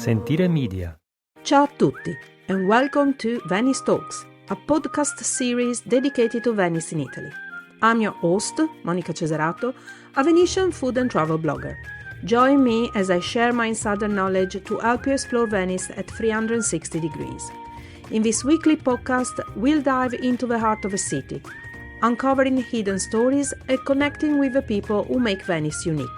Sentire Media. Ciao a tutti and welcome to Venice Talks, a podcast series dedicated to Venice in Italy. I'm your host, Monica Cesarato, a Venetian food and travel blogger. Join me as I share my insider knowledge to help you explore Venice at 360 degrees. In this weekly podcast, we'll dive into the heart of a city, uncovering hidden stories and connecting with the people who make Venice unique.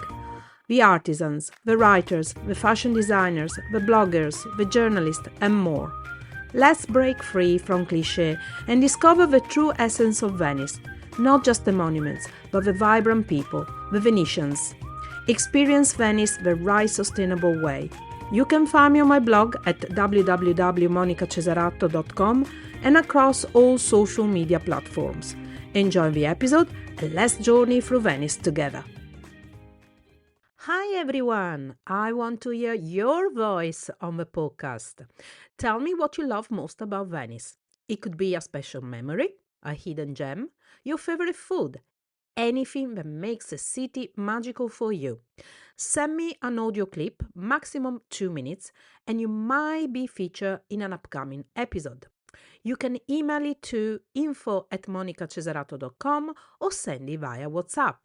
The artisans, the writers, the fashion designers, the bloggers, the journalists, and more. Let's break free from cliché and discover the true essence of Venice, not just the monuments, but the vibrant people, the Venetians. Experience Venice the right sustainable way. You can find me on my blog at www.monicacesarato.com and across all social media platforms. Enjoy the episode and let's journey through Venice together. Hi everyone! I want to hear your voice on the podcast. Tell me what you love most about Venice. It could be a special memory, a hidden gem, your favorite food, anything that makes a city magical for you. Send me an audio clip, maximum 2 minutes, and you might be featured in an upcoming episode. You can email it to info@monicacesarato.com or send it via WhatsApp.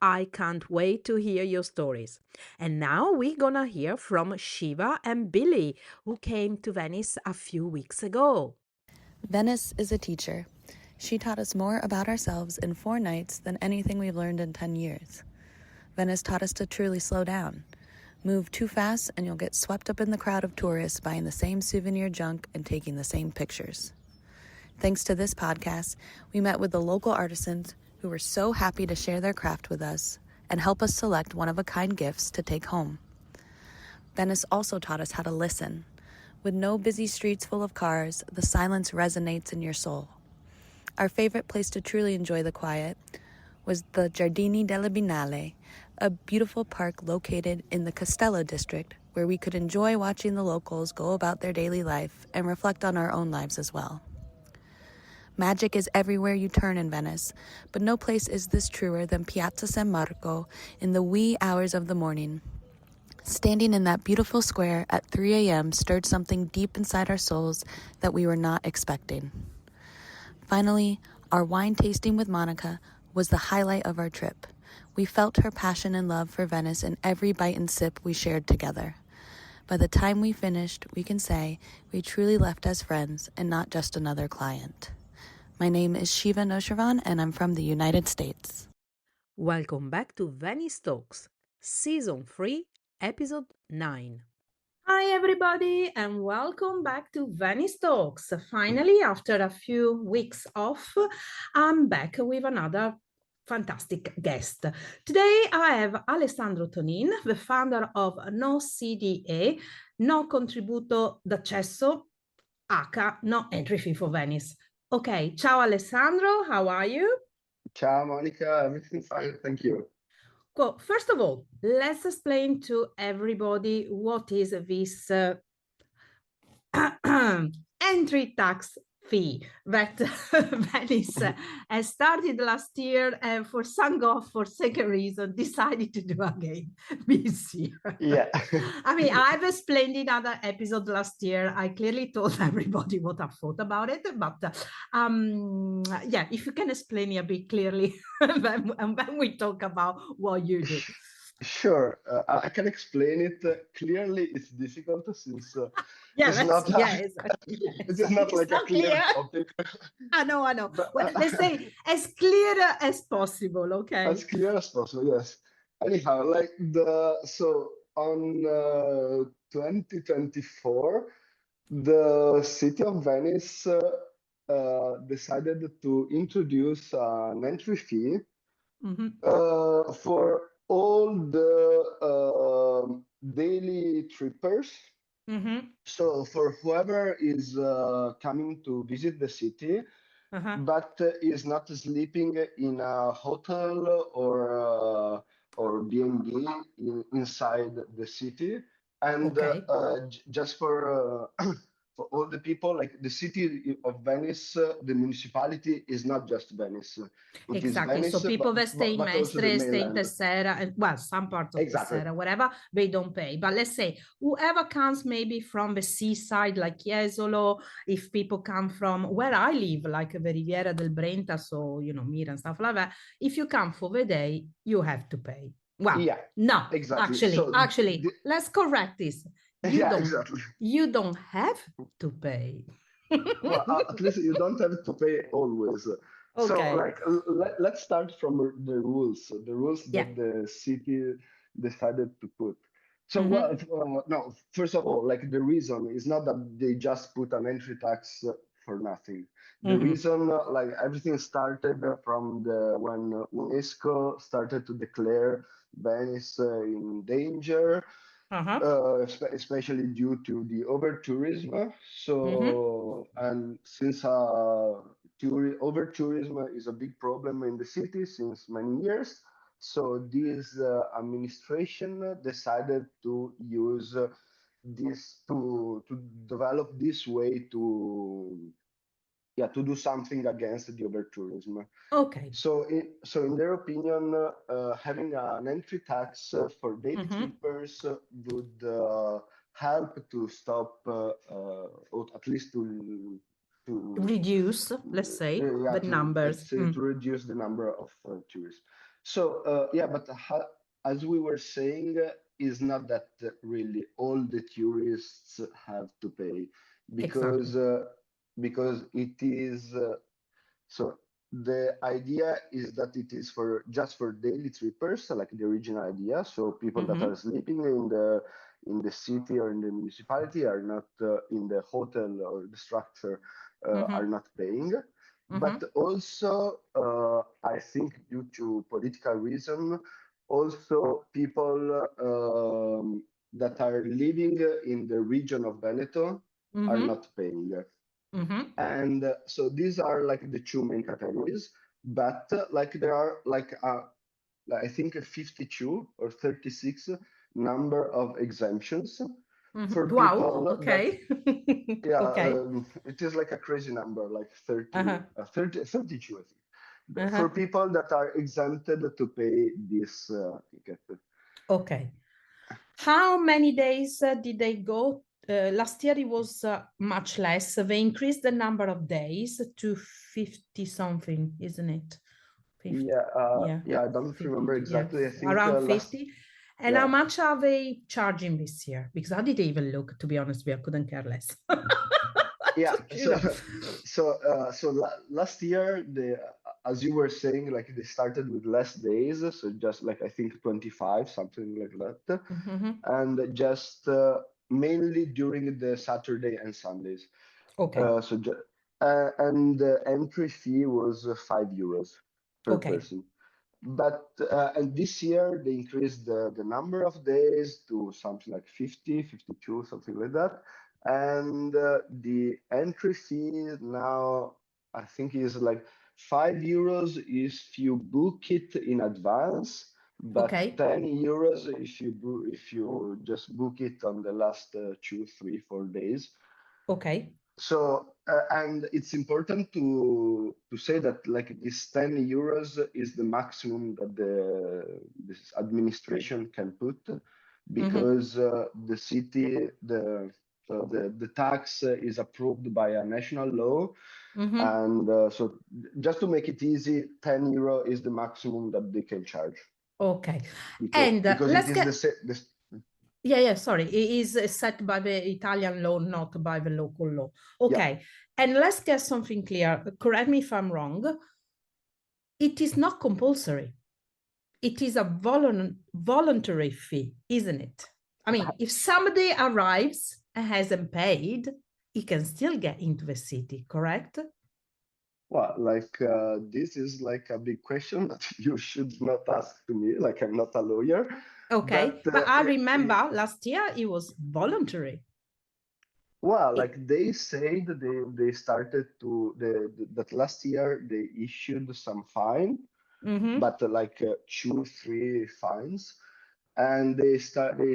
I can't wait to hear your stories. And now we're gonna hear from Shiva and Billy, who came to Venice a few weeks ago. Venice is a teacher. She taught us more about ourselves in 4 nights than anything we've learned in 10 years. Venice taught us to truly slow down. Move too fast and you'll get swept up in the crowd of tourists buying the same souvenir junk and taking the same pictures. Thanks to this podcast, we met with the local artisans who were so happy to share their craft with us and help us select one-of-a-kind gifts to take home. Venice also taught us how to listen. With no busy streets full of cars, the silence resonates in your soul. Our favorite place to truly enjoy the quiet was the Giardini della Binale, a beautiful park located in the Castello district where we could enjoy watching the locals go about their daily life and reflect on our own lives as well. Magic is everywhere you turn in Venice, but no place is this truer than Piazza San Marco in the wee hours of the morning. Standing in that beautiful square at 3 a.m. stirred something deep inside our souls that we were not expecting. Finally, our wine tasting with Monica was the highlight of our trip. We felt her passion and love for Venice in every bite and sip we shared together. By the time we finished, we can say we truly left as friends and not just another client. My name is Shiva Noshavan, and I'm from the United States. Welcome back to Venice Talks, Season 3, Episode 9. Hi everybody and welcome back to Venice Talks. Finally, after a few weeks off, I'm back with another fantastic guest. Today I have Alessandro Tonin, the founder of NoCDA, No Contributo D'Accesso, aka No Entry Fee for Venice. Okay, ciao Alessandro, how are you? Ciao Monica, everything fine, thank you. Well, first of all, let's explain to everybody what is this entry tax fee that Venice has started last year and for some God-forsaken reason decided to do again this year. Yeah. I mean, I've explained in other episode last year. I clearly told everybody what I thought about it, but yeah, if you can explain it a bit clearly, and then we talk about what you do. Sure, I can explain it clearly. It's difficult since It's not like a clear topic. I know. But, Well, let's say as clear as possible, okay? As clear as possible, yes. Anyhow, on 2024, the city of Venice decided to introduce an entry fee for all the daily trippers. So for whoever is coming to visit the city, but is not sleeping in a hotel or B&B inside the city, and just for for all the people, like the city of Venice, the municipality is not just Venice. It is Exactly. So Venice, people that stay in but also the Mestre, stay in mainland. Tessera, and well, some parts of Exactly. Tessera, whatever, they don't pay. But let's say whoever comes maybe from the seaside, like Jesolo, if people come from where I live, like the Riviera del Brenta, so, Mira and stuff like that, if you come for the day, you have to pay. Well, Yeah, no, exactly. actually, let's correct this. Yeah, exactly. You don't have to pay. Well, at least you don't have to pay always. So, Okay. like, let's start from the rules Yeah. that the city decided to put. So, Mm-hmm. well, no, first of all, like, the reason is not that they just put an entry tax for nothing. The Mm-hmm. reason, like, everything started from when UNESCO started to declare Venice in danger, Uh-huh. especially due to the over tourism. Mm-hmm. So, and since over tourism is a big problem in the city since many years, so this administration decided to use this to develop this way to, yeah, to do something against the over tourism. Okay. So in their opinion, having an entry tax for daily Mm-hmm. trippers would help to stop, or at least to Reduce, let's say, yeah, the to, numbers. let's say, to reduce the number of tourists. So yeah, but as we were saying, is not that really all the tourists have to pay, Exactly. because because it is. So the idea is that it is for just for daily trippers, like the original idea. So people that Mm-hmm. are sleeping in the city or in the municipality are not in the hotel or the structure, are Mm-hmm. not paying. Mm-hmm. But also, I think due to political reason, also people that are living in the region of Veneto are Mm-hmm. not paying. Mm-hmm. And so these are like the two main categories, but like there are like I think a 52 or 36 number of exemptions for Mm-hmm. Wow. people that, Okay. yeah, Okay. it is like a crazy number, like 30, Uh-huh. 32, I think, Uh-huh. for people that are exempted to pay this ticket. Okay. How many days did they go? Last year it was much less. They increased the number of days to 50 something, isn't it? 50. Yeah, Yeah. yeah, I don't remember 52. Yeah. exactly. I think Around last, 50. And how yeah. much are they charging this year? Because I didn't even look, to be honest with you, I couldn't care less. Yeah, You know. last year, as you were saying, like they started with less days, so just like I think 25, something like that, Mhm. and just mainly during the Saturday and Sundays. Okay. So and the entry fee was €5 per Okay. person. But and this year they increased the number of days to something like 50, 52, something like that. And the entry fee now I think is like €5 if you book it in advance, but Okay. €10 if you just book it on the last 2, 3, 4 days. Okay. So, and it's important to say that like this €10 is the maximum that this administration can put, Mhm. because the city the tax is approved by a national law, Mhm. and so just to make it easy, €10 is the maximum that they can charge, Okay. because And it let's is get, yeah, yeah, sorry. It is set by the Italian law, not by the local law. yeah. Okay. And let's get something clear. Correct me if I'm wrong. It is not compulsory. It is a voluntary fee, isn't it? I mean, if somebody arrives and hasn't paid, he can still get into the city, correct? Well, like this is like a big question that you should not ask to me. Like I'm not a lawyer, Okay. but But I remember last year it was voluntary. well, It, like they said, they started to that last year they issued some fine, mm-hmm. but like 2, 3 fines, and they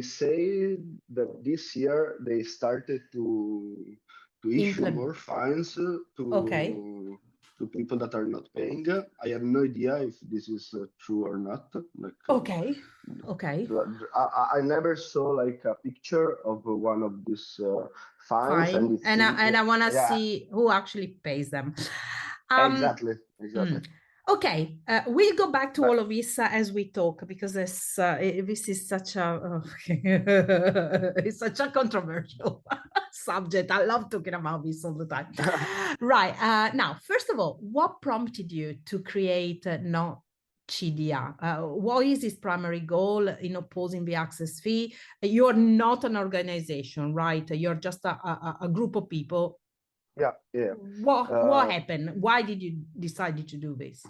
say that this year they started issue more fines Okay. to people that are not paying. I have no idea if this is true or not. Okay. Okay. I never saw like a picture of one of these fines, and Fine. it And seems I want to yeah, see who actually pays them. exactly. Okay, we'll go back to But all of this as we talk because this is such a it's such a controversial subject. I love talking about this all the time. Right now, first of all, what prompted you to create NoCDA? What is its primary goal in opposing the access fee? You're not an organization, right? You're just a group of people. yeah, yeah. What happened? Why did you decide to do this?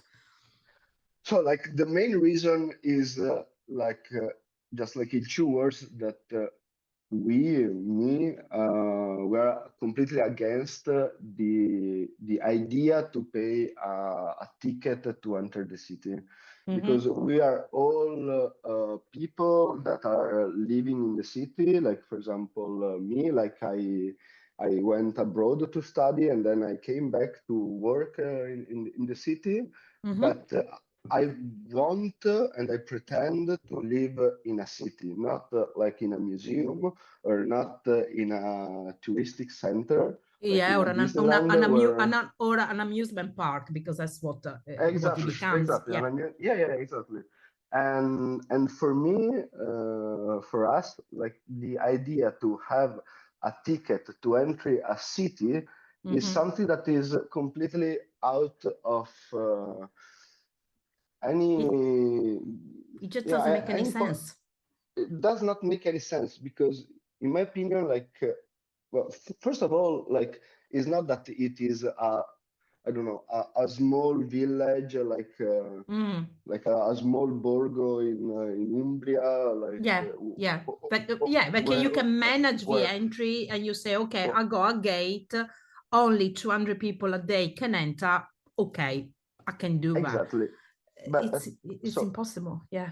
So like the main reason is just like in 2 words that we're completely against the idea to pay a ticket to enter the city, because we are all people that are living in the city. Like for example, me, like I went abroad to study and then I came back to work in the city, but I want and I pretend to live in a city, not like in a museum or not in a touristic center, like Yeah, in a or Disneyland where or an amusement park, because that's what it exactly, becomes. exactly. Yeah. Yeah, exactly. And for me, for us, like the idea to have a ticket to enter a city is something that is completely out of It, any it just yeah doesn't make any any sense. it does not make any sense, because in my opinion, like well, first of all, like it's not that it is a, I don't know, a small village like a small borgo in Umbria, like Yeah, yeah. But where you can manage the where entry and you say, okay, I go a gate, only 200 people a day can enter. Okay, I can do that. exactly. But It's so impossible. Yeah.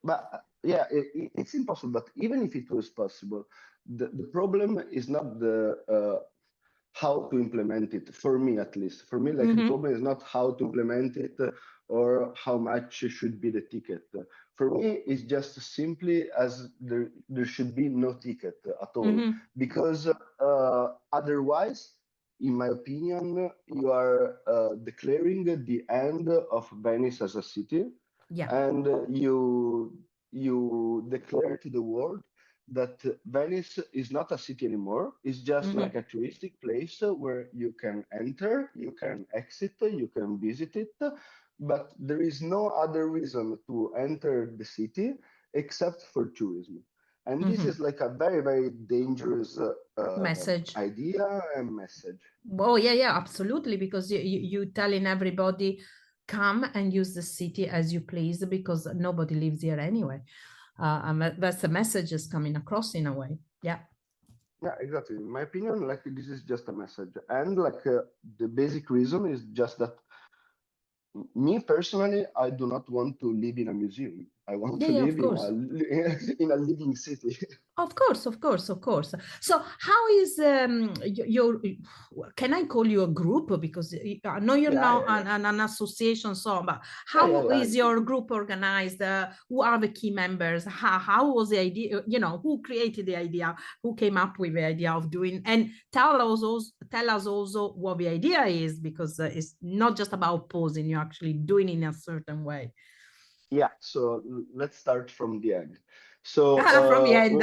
but yeah, it's impossible. But even if it was possible, the problem is not the how to implement it. For me, at least, for me, like the problem is not how to implement it or how much should be the ticket. For me, it's just simply as there should be no ticket at all, because otherwise, in my opinion, you are declaring the end of Venice as a city, Yeah. and you declare to the world that Venice is not a city anymore. It's just like a touristic place where you can enter, you can exit, you can visit it, but there is no other reason to enter the city except for tourism. And this is like a very, very dangerous Message. idea and message. Oh, yeah, yeah, absolutely. Because you telling everybody, come and use the city as you please, because nobody lives here anyway. And that's the message is coming across in a way. Yeah. Yeah, exactly. In my opinion, like this is just a message. And like the basic reason is just that me personally, I do not want to live in a museum. I want Yeah, to yeah, live of in course. in a living city. Of course, of course, of course. So, how is your? Can I call you a group? Because I know you're Yeah, not yeah, an association, so but yeah, yeah, how yeah. is your group organized? Who are the key members? How was the idea? You know, who created the idea? Who came up with the idea of doing? And tell us also what the idea is, because it's not just about posing. You're actually doing it in a certain way. Yeah. So let's start from the end. So From the end.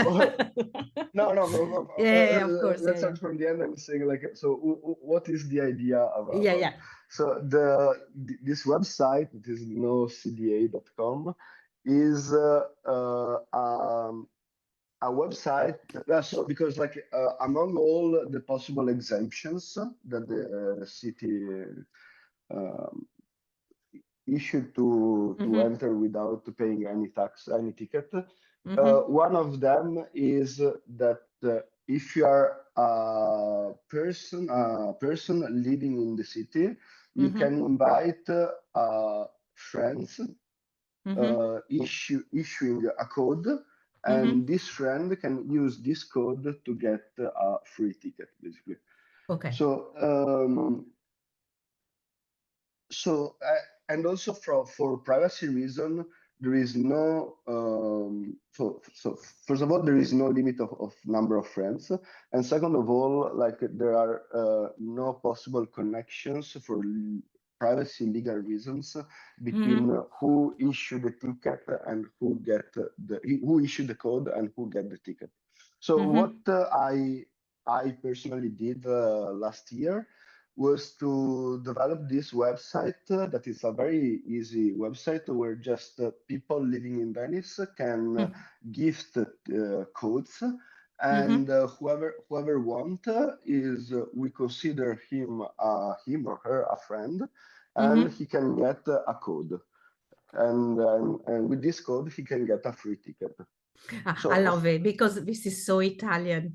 no, no, no, no. Yeah, of course. Yeah, Let's yeah. start from the end and saying like, so what is the idea Yeah, about? yeah. So this website, it is nocda.com, is a website. So because like among all the possible exemptions that the city um, issued to enter without paying any tax, any ticket. One of them is that if you are a person living in the city, you can invite friends, issuing a code, and this friend can use this code to get a free ticket, basically. Okay. So and also for privacy reason, there is no so first of all, there is no limit of number of friends, and second of all, like there are no possible connections for privacy legal reasons between Mm-hmm. who issued the ticket and who issued the code and who get the ticket. So what Mm-hmm. I personally did last year was to develop this website that is a very easy website where just people living in Venice can gift codes, and Mm-hmm. whoever want is we consider him or her a friend, and Mm-hmm. he can get a code, and with this code he can get a free ticket. I So of love it because this is so Italian,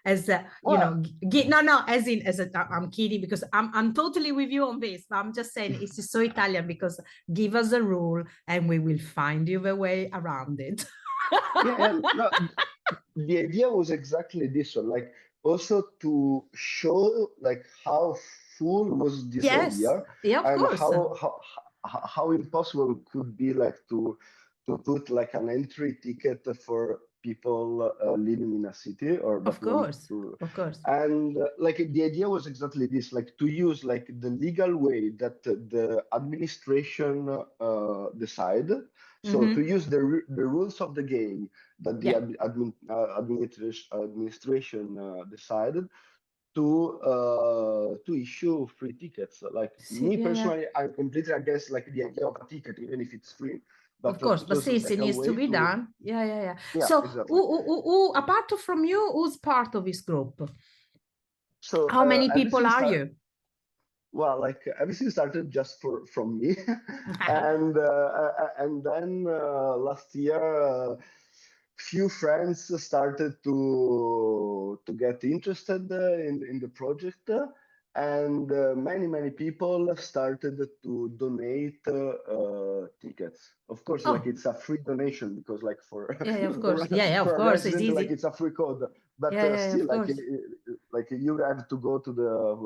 as well, no, no, I'm kidding because I'm totally with you on this, but I'm just saying it's so Italian because give us a rule and we will find you the way around it. yeah, no, the idea was exactly this one, like also to show like how full was this Yes, idea, yeah, of and course, how impossible it could be like to put like an entry ticket for people living in a city or of that want course, to, of course. and like the idea was exactly this, like to use like the legal way that the administration decide, so to Mm-hmm. use the rules of the game that the Yeah. administration decided to issue free tickets. Like See, me yeah, yeah. personally, I'm completely against like the idea of a ticket, even if it's free. Of But course, it but was since like it a needs to way be to, done, yeah, yeah, yeah. yeah, So, exactly. apart from you, who's part of this group? So How many people everything are started. you? Well, like everything started just from me, and then last year, few friends started to get interested in the project, and many people started to donate tickets. Of course, like Oh, it's a free donation because like yeah, yeah, of for course. Yeah, yeah, of for a course. It's resident, like easy. it's a free code. But Yeah, yeah, yeah, still, of course. like you have to go to the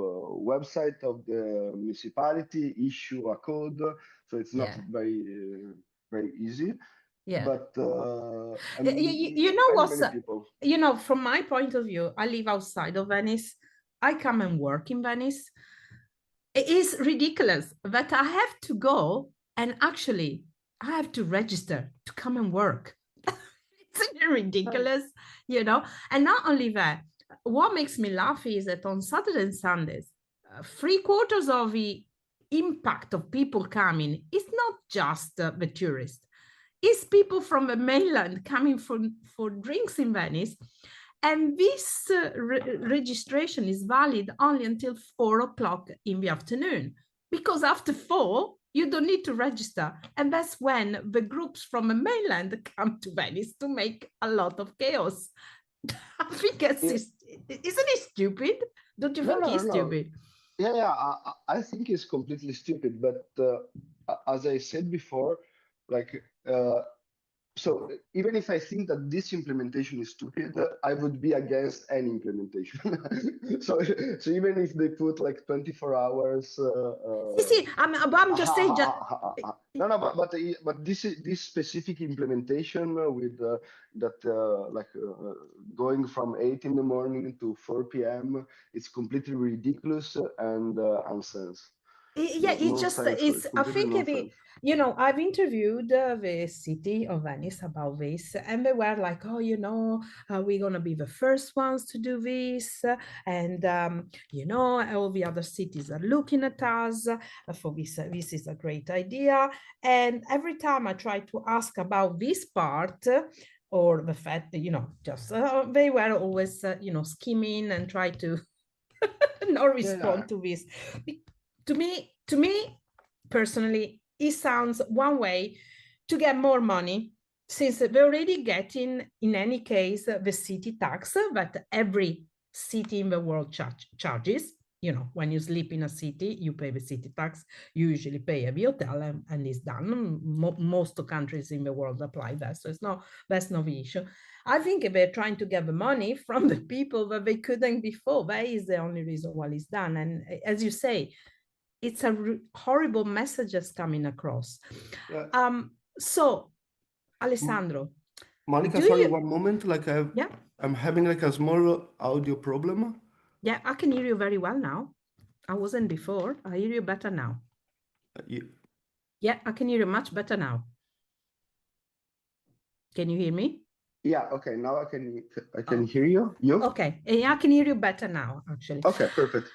website of the municipality, issue a code, so it's not Yeah, very easy. yeah. But You know many people. from my point of view, I live outside of Venice. I come and work in Venice. It is ridiculous that I have to go and actually I have to register to come and work. Isn't it Right. ridiculous? And not only that, what makes me laugh is that on Saturday and Sundays, three-quarters of the impact of people coming is not just the tourists. It's people from the mainland coming for drinks in Venice. And this registration is valid only until 4 o'clock in the afternoon, because after 4, you don't need to register. And that's when the groups from the mainland come to Venice to make a lot of chaos. I think Yeah. isn't it stupid? Don't you No, think no, it's no. stupid? Yeah. I think it's completely stupid. But as I said before, like so even if I think that this implementation is stupid, I would be against any implementation. So even if they put like 24 hours, You see, I'm just saying, no, no, but this specific implementation with that like going from 8 in the morning to 4 p.m. it's completely ridiculous and nonsense. yeah, No, it's just nonsense. it's It's I completely think nonsense. I've interviewed the city of Venice about this, and they were like, oh, we're gonna be the first ones to do this, and all the other cities are looking at us for this. This is a great idea. And every time I try to ask about this part, or the fact that just they were always skimming and try to not Yeah. respond to this. To me personally, it sounds one way to get more money, since they're already getting, in any case, the city tax that every city in the world charges. When you sleep in a city, you pay the city tax. You usually pay at the hotel, and it's done. Most countries in the world apply that, so that's not the issue. I think they're trying to get the money from the people that they couldn't before. That is the only reason why it's done. And as you say, it's a horrible messages coming across. Yeah. So, Alessandro, Monica, do sorry, you? one moment. Yeah, I'm having like a small audio problem. yeah, I can hear you very well now. I wasn't before. I hear you better now. You, Yeah, I can hear you much better now. Can you hear me? yeah, okay. Now I can hear you. You? Okay, yeah, I can hear you better now, actually. Okay, perfect.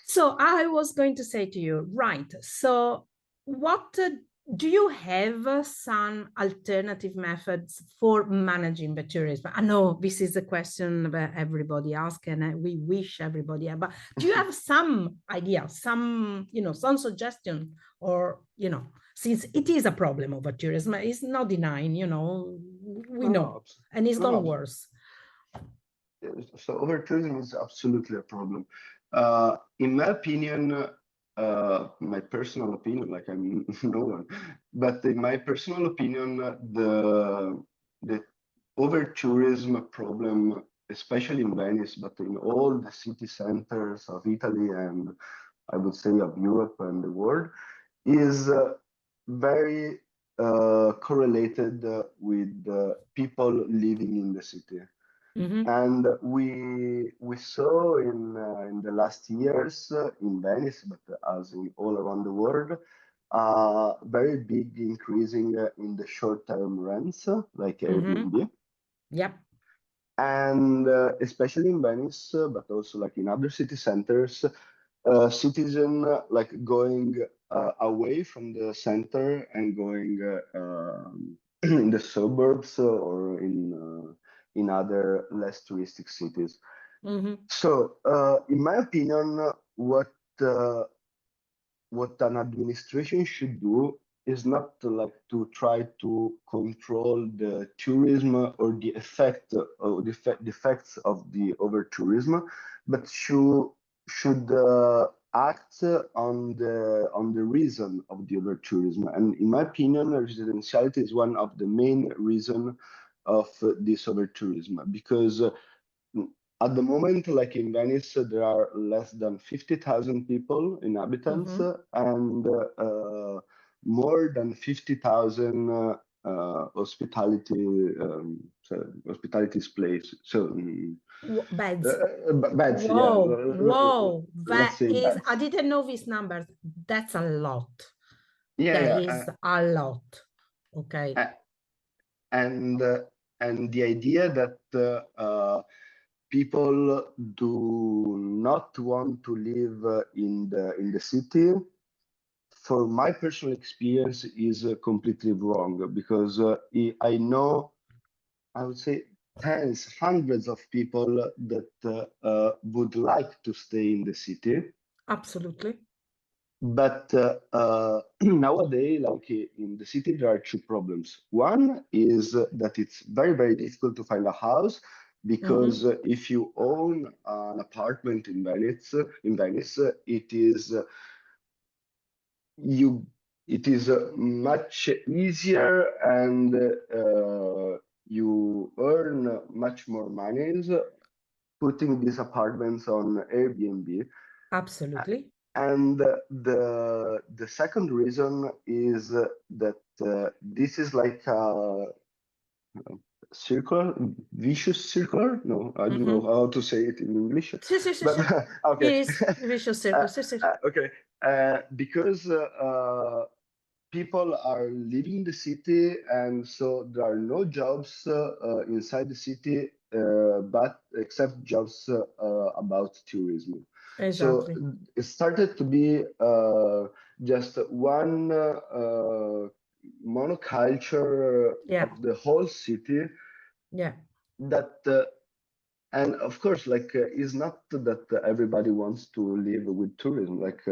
So I was going to say to you, right? So, what do you have some alternative methods for managing the tourism? I know this is a question that everybody asks, and we wish everybody. But do you have some idea, some some suggestion, or since it is a problem over tourism, it's not denying. We No, know, no, and it's no, gone no. worse. So over-tourism is absolutely a problem. In my opinion, my personal opinion, like I'm no one, but in my personal opinion, the over-tourism problem, especially in Venice, but in all the city centers of Italy and I would say of Europe and the world, is very correlated with people living in the city. Mm-hmm. And we saw in the last years in Venice, but as in all around the world, very big increasing in the short-term rents, like Mm-hmm. Airbnb, Yep. and especially in Venice, but also like in other city centers, citizen like going away from the center and going in the suburbs or in other less touristic cities. Mm-hmm. So, in my opinion, uh, what an administration should do is not to, like to try to control the tourism or the effect or the effects of the over tourism, but should act on the reason of the over tourism. And in my opinion, residentiality is one of the main reason of this over tourism because at the moment, like in Venice, there are less than 50,000 people, inhabitants, Mm-hmm. and more than 50,000 hospitality hospitality place. So Beds. beds, yeah. Whoa, whoa, Let's that say is, I beds. didn't know these numbers. That's a lot. Yeah, That yeah. is a lot. Okay. And and the idea that people do not want to live in the city, for my personal experience, is completely wrong because I know, I would say, tens, hundreds of people that would like to stay in the city. Absolutely. But nowadays, like in the city, there are two problems. One is that it's very, very difficult to find a house because Mm-hmm. if you own an apartment in Venice, it is you it is much easier and you earn much more money putting these apartments on Airbnb. Absolutely. And the second reason is that this is like a circular, vicious circular. No, I don't know Mm-hmm. how to say it in English, Sì, sì, sì, but sì. okay. It is vicious circle. Sì, sì. Okay, because people are leaving the city, and so there are no jobs inside the city, but except jobs about tourism. So Exactly. it started to be just one monoculture Yeah. of the whole city Yeah. that and of course, like it's not that everybody wants to live with tourism. Like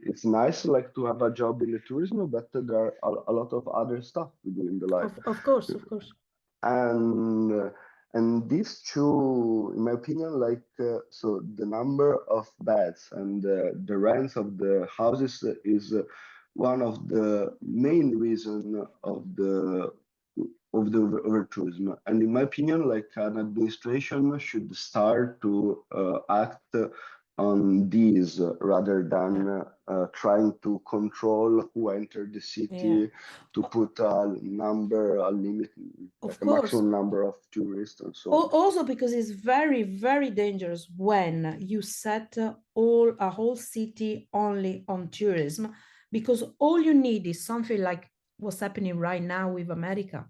it's nice, like to have a job in the tourism, but there are a lot of other stuff to do in the life. Of course, of course. And these two, in my opinion, like so the number of beds and the rents of the houses is one of the main reason of the of the over tourism. And in my opinion, like an administration should start to act on these rather than trying to control who entered the Yeah. city, to put a number, a limit, like Of a course. maximum number of tourists and so on. Also because it's very, very dangerous when you set a whole city only on tourism, because all you need is something like what's happening right now with America,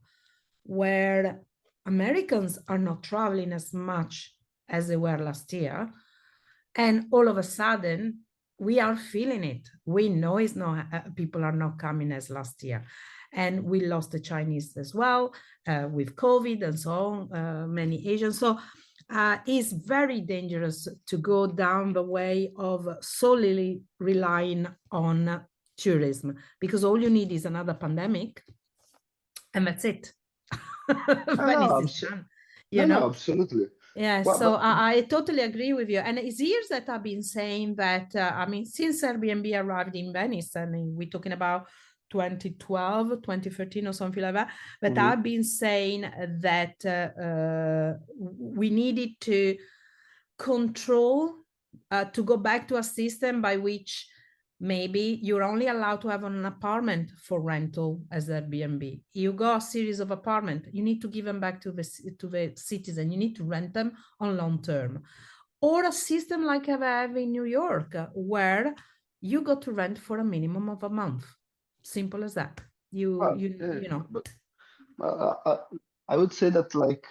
where Americans are not traveling as much as they were last year. And all of a sudden, we are feeling it. We know it's not, people are not coming as last year. And we lost the Chinese as well with COVID and so on, many Asians. So it's very dangerous to go down the way of solely relying on tourism, because all you need is another pandemic and that's it. Venice is done, you know? Absolutely. Yeah, Well, so I totally agree with you. And it's years that I've been saying that, I mean, since Airbnb arrived in Venice, I mean, we're talking about 2012, 2013 or something like that, but I've been saying that we needed to control, to go back to a system by which maybe you're only allowed to have an apartment for rental as Airbnb. You got a series of apartments, you need to give them back to the citizen. You need to rent them on long term, or a system like I have in New York, where you got to rent for a minimum of a month. Simple as that. You know. But I would say that like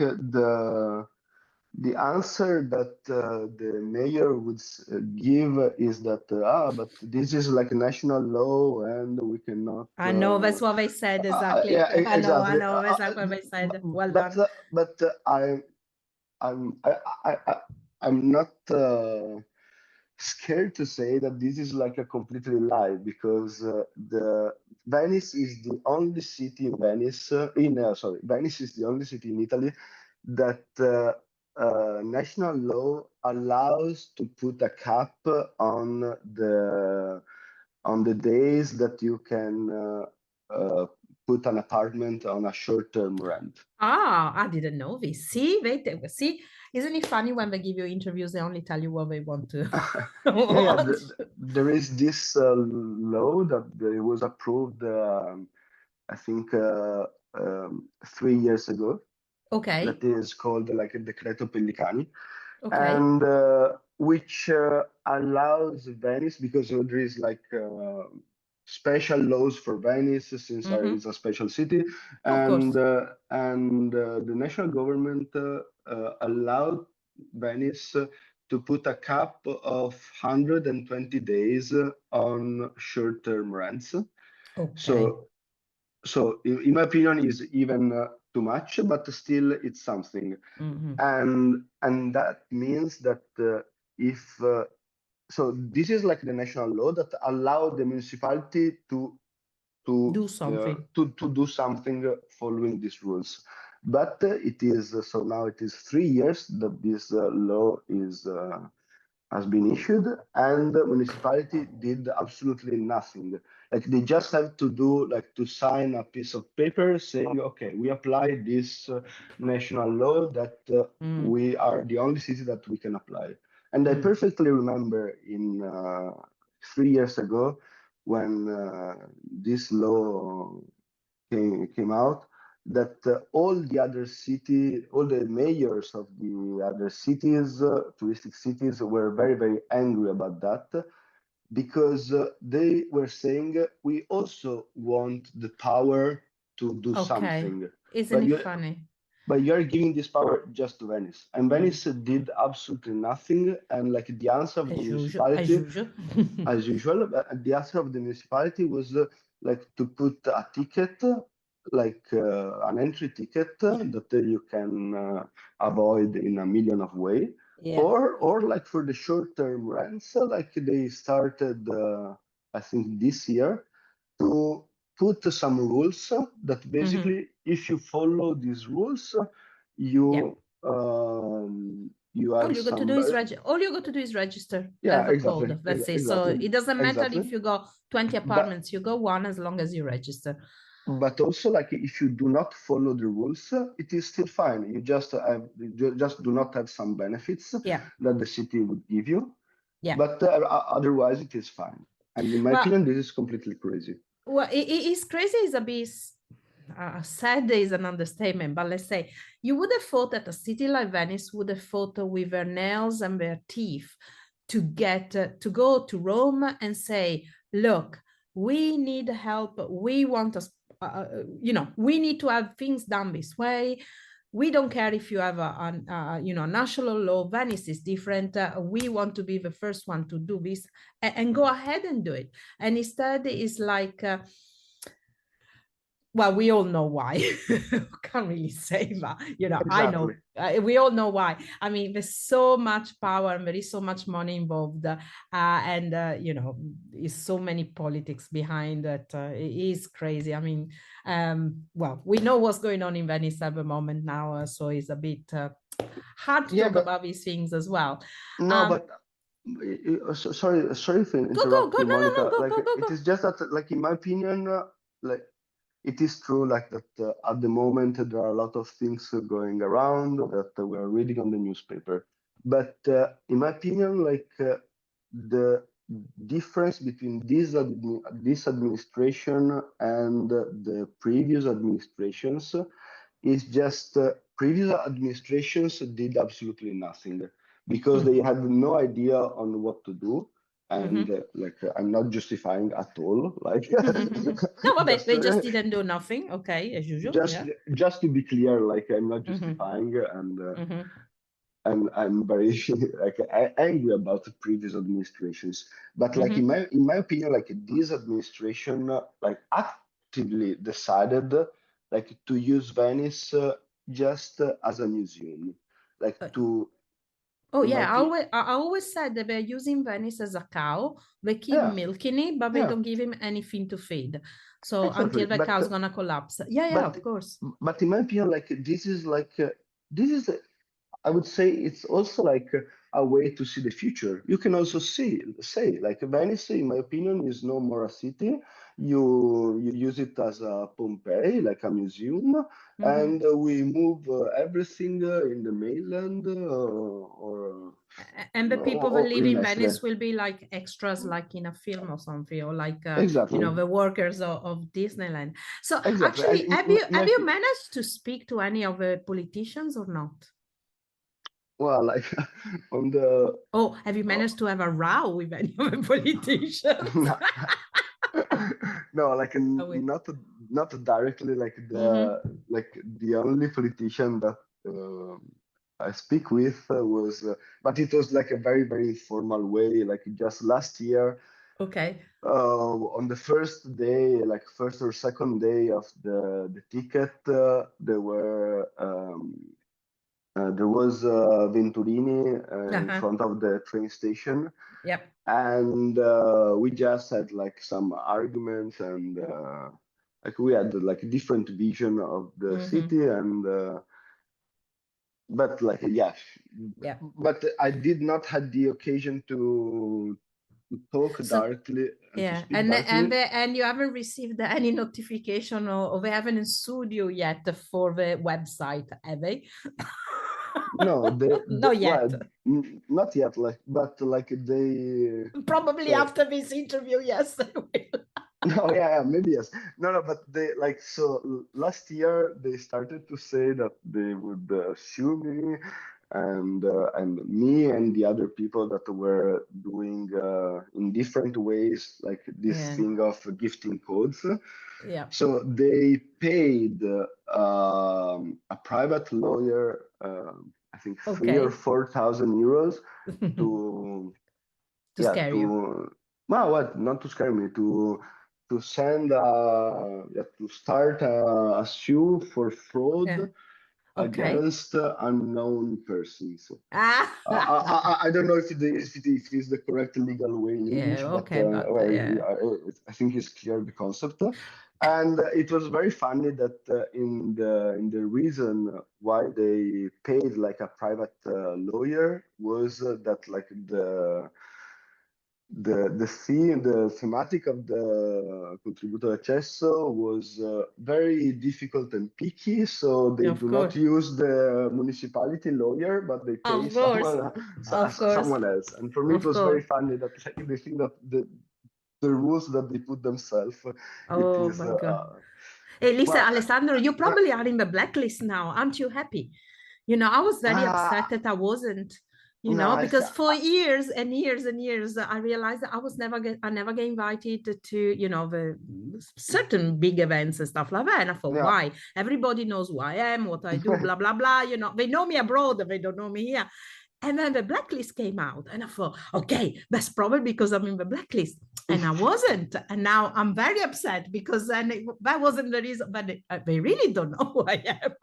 the answer that the mayor would give is that but this is like a national law and we cannot. I know that's what they said exactly. Yeah, I exactly. know exactly what they said. Well done. But I'm not scared to say that this is like a completely lie, because the Venice is the only city in Venice sorry, Venice is the only city in Italy that national law allows to put a cap on the days that you can put an apartment on a short-term rent. Ah, I didn't know this. See, see, isn't it funny when they give you interviews, they only tell you what they want to Yeah, watch? there is this law that was approved, I think, 3 years ago, Okay, that is called like a Decreto Pellicani, okay. and which allows Venice, because there is like special laws for Venice since it's a special city, Of and course. the national government allowed Venice to put a cap of 120 days on short-term rents. Okay. So in my opinion, is even too much, but still it's something. And that means that if so this is like the national law that allow the municipality to Do something. do something following these rules. But it is so now it is 3 years that this law is has been issued, and the municipality did absolutely nothing. Like they just have to do like to sign a piece of paper saying, okay, we apply this national law that we are the only city that we can apply. And I perfectly remember in 3 years ago when this law came out, that all the mayors of the other cities, touristic cities, were very, very angry about that, because they were saying we also want the power to do Okay. something, Isn't but it you funny? but you're giving this power just to Venice, and Venice did absolutely nothing. And like the answer of the As usual. As municipality, usual. as usual, the answer of the municipality was like to put a ticket, like an entry ticket that you can avoid in a million of ways, Yeah. or like for the short-term rents, like they started, I think this year, to put some rules that basically, if you follow these rules, Yeah. you All have you got to some. do is all you got to do is register, Yeah, have a code. That's it. So exactly, it doesn't matter exactly. if you got 20 But apartments, you got one as long as you register. but also like if you do not follow the rules, it is still fine. You just do not have some benefits Yeah. that the city would give you, Yeah. but otherwise it is fine. And in my Well, opinion, this is completely crazy. well, it's crazy is a bit sad is an understatement, but let's say you would have thought that a city like Venice would have fought with their nails and their teeth to get to go to Rome and say, look, we need help. We want us, we need to have things done this way. We don't care if you have a national law. Venice is different. We want to be the first one to do this and go ahead and do it. And instead, it's like, well, we all know why. Can't really say that, I know. Exactly. We all know why. I mean, there's so much power and there is so much money involved, and is so many politics behind that. It is crazy. I mean, well, we know what's going on in Venice at the moment now, so it's a bit hard to talk about these things as well. No, but sorry to Go. interrupt you, No, no, Monica. no. Go, Like go, go, it go. is just that, like in my opinion, like it is true, like that at the moment there are a lot of things going around that we're reading on the newspaper. But in my opinion, like the difference between this administration and the previous administrations is just previous administrations did absolutely nothing because they had no idea on what to do. And I'm not justifying at all, like No, vabbè, just they just didn't do nothing. Okay, as usual. just Yeah. just to be clear, like I'm not Mm-hmm. justifying, and Mm-hmm. I'm very like angry about the previous administrations. But like Mm-hmm. in my opinion, like this administration like actively decided like to use Venice just as a museum, like to Oh in my yeah, opinion. I always said that they're using Venice as a cow. They keep Yeah, milking it, but they yeah, don't give him anything to feed. So exactly. until the cow's gonna collapse. Yeah, But of course. but in my opinion, like this is I would say it's also like a way to see the future. You can also say like Venice, in my opinion, is no more a city. You use it as a Pompeii, like a museum, Mm-hmm. and we move everything in the mainland And the people that or live in in Mestre. Venice will be like extras, like in a film or something, or like Exactly, the workers of Disneyland. So exactly. And actually, have you managed to speak to any of the politicians or not? well, like on the Oh, have you managed to have a row with any of the politicians? no, no, like Oh, wait. not directly like Mm-hmm. the only politician that I speak with was, but it was like a very informal way. Like just last year, Okay. on the first day, like first or second day of the ticket, there was Venturini in Uh-huh. front of the train station, Yep. and we just had like some arguments, and like we had like a different vision of the Mm-hmm. city, and but like yeah, Yeah. but I did not had the occasion to talk So directly and to yeah, speak directly. and you haven't received any notification, or they haven't sued you yet for the website, have they? No, Not yet. well, not yet, like, but like Probably so after this interview, yes, they will. no, yeah, maybe yes. No, no, but they like so last year they started to say that they would sue me and me and the other people that were doing in different ways like this Yeah, thing of gifting codes. yeah. So they paid a private lawyer, I think three or Okay. 4,000 euros To to yeah scare you. to well what not to scare me to send yeah, to start a sue for Yeah. fraud Okay. against unknown persons. Ah. I don't know if it is the correct legal way in Yeah. English, but Okay. But well, yeah. I think it's clear the concept. And it was very funny that in the reason why they paid like a private lawyer was that like the thematic of the Contributo D'Accesso was very difficult and picky, so they Of do not course, use the municipality lawyer, but they pay of course, of course, someone else. And for me, it of was very course. funny that like, they think that the rules that they put themselves, it Oh is my God. Hey, listen, well, Alessandro, you probably are in the blacklist now. Aren't you happy? I was very uh, upset that I wasn't, no, because for years and years and years, I realized that I never get invited to, the certain big events and stuff like that. And I thought, yeah. why? Everybody knows who I am, what I do, blah, blah, blah. They know me abroad, they don't know me here. And then the blacklist came out, and I thought, okay, that's probably because I'm in the blacklist. And I wasn't. And now I'm very upset because that wasn't the reason, but they really don't know who I am.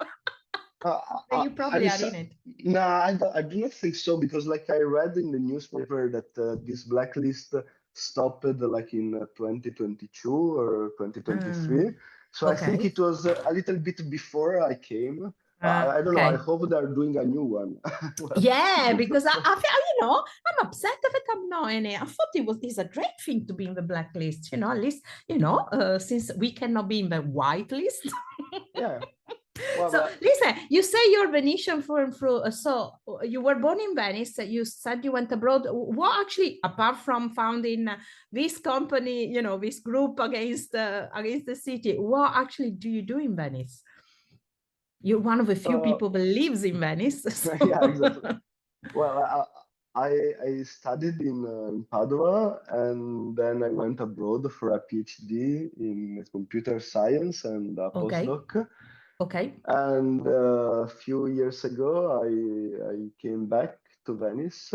Uh, You probably are in it. no, I do not think so because, like, I read in the newspaper that this blacklist stopped like in 2022 or 2023. So I think Okay. it was a little bit before I came. I don't know. I Okay. hope they're doing a new one. Yeah, because I feel, I'm upset that I'm not in it. I thought it's a great thing to be in the blacklist, at least, since we cannot be in the white list. Yeah. Well, So but, listen, you say you're Venetian through. So you were born in Venice. You said you went abroad. What actually, apart from founding this company, this group against the city, what actually do you do in Venice? You're one of the few uh, people that lives in Venice. So. yeah, exactly. Well, I studied in Padua, and then I went abroad for a PhD in computer science and a Okay. postdoc. Okay. And a few years ago, I came back to Venice,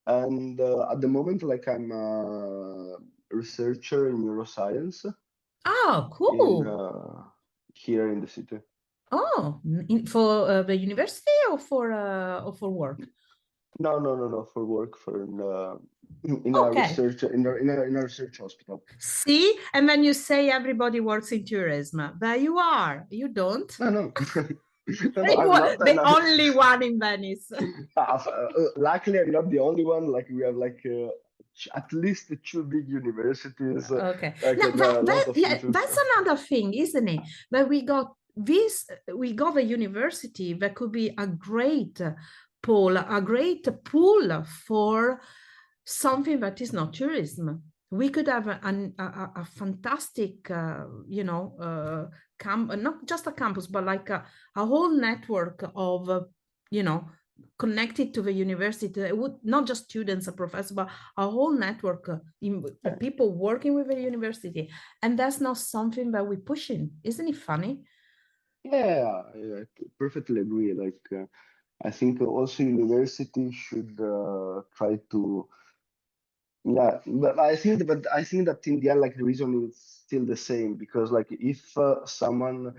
and at the moment, like I'm a researcher in neuroscience Oh, in cool. here in the city. Oh, for the university or for work? No, no, no, no, for work for in a Okay. research in a research hospital. See, and then you say everybody works in tourism. There you are. You don't. No, no, no, no. You I'm are not. the only one in Venice. Luckily, I'm not the only one. Like we have like at least two big universities, Okay. like Now and a lot of yeah, little that's stuff. another thing, isn't it? But we got a university that could be a great pool for something that is not tourism. We could have a fantastic, not just a campus, but like a whole network of, you know, connected to the university. It would not just students and professors, but a whole network Yeah, of people working with the university. And that's not something that we're pushing. Isn't it funny? yeah, I perfectly agree. Like I think also university should try to. Yeah, but I think that in the end, like the reason is still the same because like if someone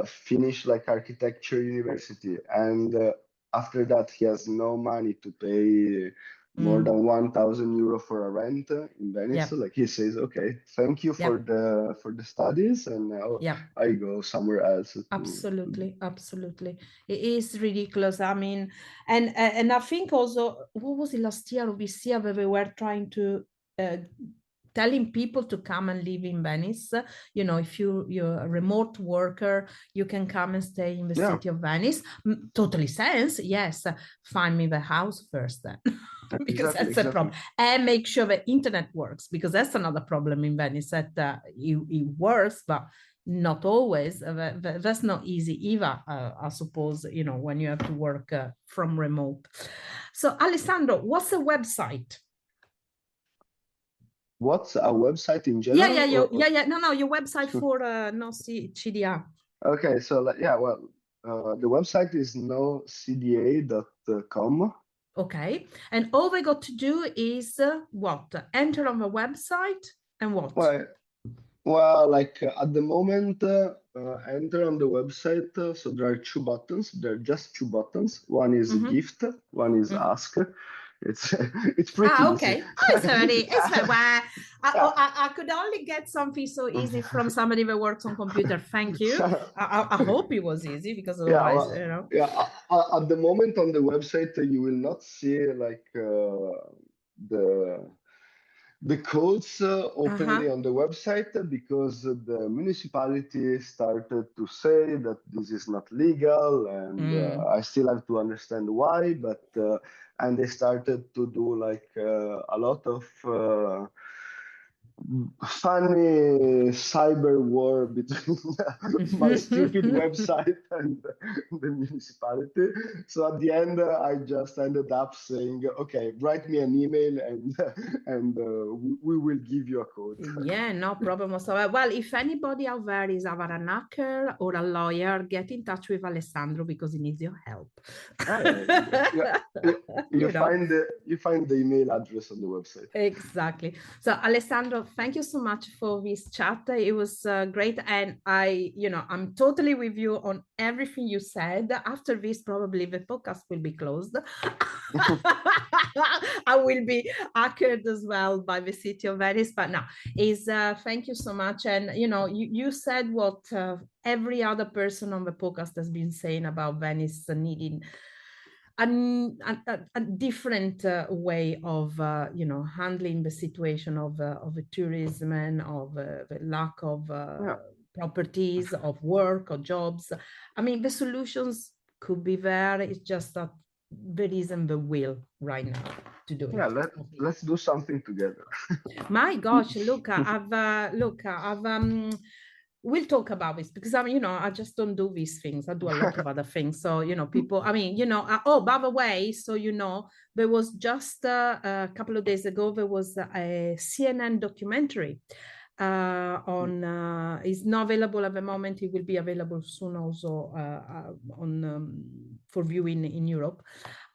finish like architecture university and after that he has no money to pay more Mm, than 1,000 euro for a rent in Venice, yeah, like he says, okay, thank you yeah, for the studies, and now yeah. I go somewhere else to Absolutely, absolutely. It is ridiculous. I mean, and I think also, what was it last year or this year where we were trying to uh, telling people to come and live in Venice. If you're a remote worker, you can come and stay in the yeah, city of Venice. Totally sense. Yes, find me the house first then. Because exactly, that's a exactly. problem, and make sure the internet works, because that's another problem in Venice, that it works, but not always. That's not easy either, I suppose, when you have to work from remote. So Alessandro, what's a website? What's a website in Yeah, yeah, general, or yeah. No, your website for NoCDA. okay, so like, yeah, well, the website is nocda.com. Okay, and all they got to do is what? Enter on the website and what? Well, Well, like at the moment, enter on the website. So there are two buttons. There are just two buttons. One is Mm-hmm. gift. One is Mm. ask. It's it's pretty easy. Okay. Oh, it's very well. Yeah. I could only get something so easy from somebody that works on computer. Thank you. I hope it was easy, because Yeah, otherwise, well, yeah. At the moment on the website, you will not see like the codes openly on the website because the municipality started to say that this is not legal, and I still have to understand why. But and they started to do like a lot of funny cyber war between my stupid website and the municipality. So at the end, I just ended up saying, "Okay, write me an email, and we will give you a code." Yeah, no problem whatsoever. Well, if anybody out there is either an hacker or a lawyer, get in touch with Alessandro because he needs your help. You find the email address on the website. Exactly. So Alessandro, thank you so much for this chat. It was great, and I'm totally with you on everything you said. After this, probably the podcast will be closed. I will be hacked as well by the city of Venice, but no, thank you so much. And you said what every other person on the podcast has been saying about Venice needing a different way of handling the situation of tourism and of the lack of properties, of work, or jobs. I mean, the solutions could be there. It's just that there isn't the will right now to do it. Yeah, let's do something together. My gosh, we'll talk about this because I just don't do these things. I do a lot of other things. So, people, oh, by the way, so, there was just a couple of days ago, there was a CNN documentary it's not available at the moment. It will be available soon also for viewing in Europe.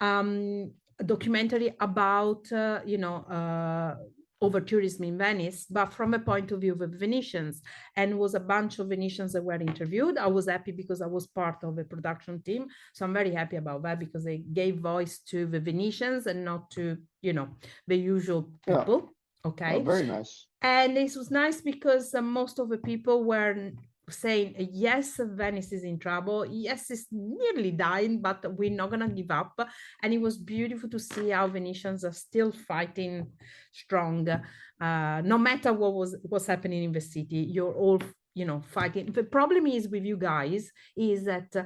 A documentary about, over tourism in Venice, but from a point of view of the Venetians, and was a bunch of Venetians that were interviewed. I was happy because I was part of the production team. So I'm very happy about that because they gave voice to the Venetians and not to, the usual people. Yeah. Okay. Oh, very nice. And this was nice because most of the people were saying, yes, Venice is in trouble. Yes, it's nearly dying, but we're not going to give up. And it was beautiful to see how Venetians are still fighting strong. No matter what's happening in the city, you're all, fighting. The problem is with you guys is that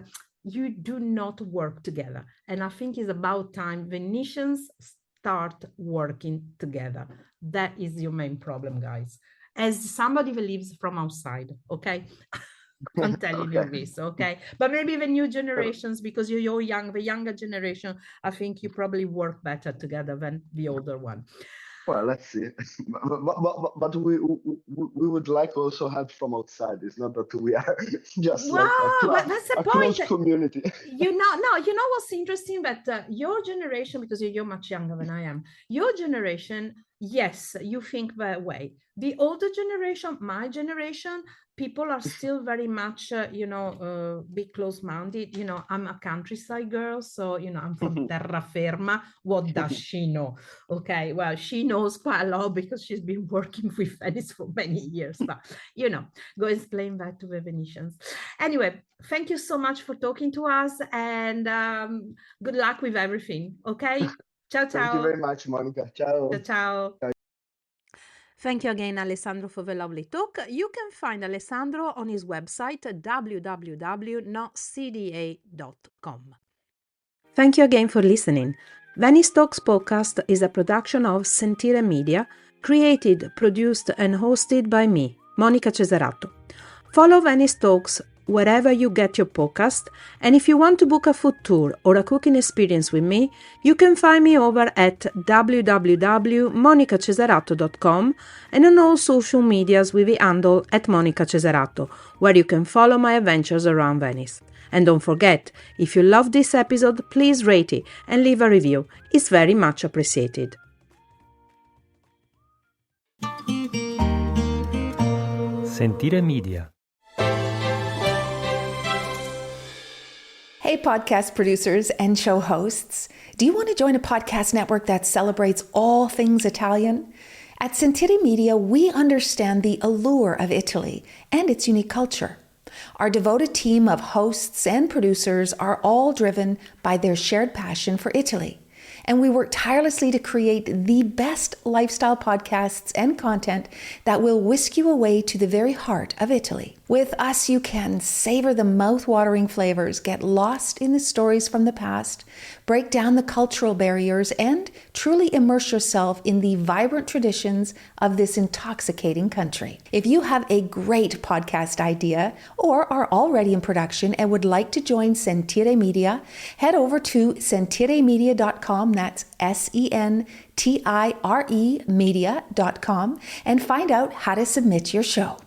you do not work together. And I think it's about time Venetians start working together. That is your main problem, guys. As somebody that lives from outside, okay? I'm telling you this, okay? But maybe the new generations, because you're young, the younger generation, I think you probably work better together than the older one. Well, let's see. But we would like also help from outside. It's not that we are just but that's the point. Close community. You know what's interesting? That your generation, because you're much younger than I am, your generation, yes, you think that way. The older generation, my generation, people are still very much, be close-minded. I'm a countryside girl, so, I'm from Terraferma. What does she know? Okay, well, she knows quite a lot because she's been working with Venice for many years, but, go explain that to the Venetians. Anyway, thank you so much for talking to us, and good luck with everything, okay? Ciao, ciao. Thank you very much, Monica. Ciao. Ciao. Thank you again, Alessandro, for the lovely talk. You can find Alessandro on his website, www.nocda.com. Thank you again for listening. Venice Talks podcast is a production of Sentire Media, created, produced, and hosted by me, Monica Cesarato. Follow Venice Talks wherever you get your podcast, and if you want to book a food tour or a cooking experience with me, you can find me over at www.monicacesarato.com and on all social medias with the handle @monicacesarato, where you can follow my adventures around Venice. And don't forget, if you love this episode, please rate it and leave a review. It's very much appreciated. Sentire Media. Hey, podcast producers and show hosts. Do you want to join a podcast network that celebrates all things Italian? At Sentire Media, we understand the allure of Italy and its unique culture. Our devoted team of hosts and producers are all driven by their shared passion for Italy. And we work tirelessly to create the best lifestyle podcasts and content that will whisk you away to the very heart of Italy. With us, you can savor the mouth-watering flavors, get lost in the stories from the past, break down the cultural barriers, and truly immerse yourself in the vibrant traditions of this intoxicating country. If you have a great podcast idea or are already in production and would like to join Sentire Media, head over to sentiremedia.com, that's SENTIRE media.com, and find out how to submit your show.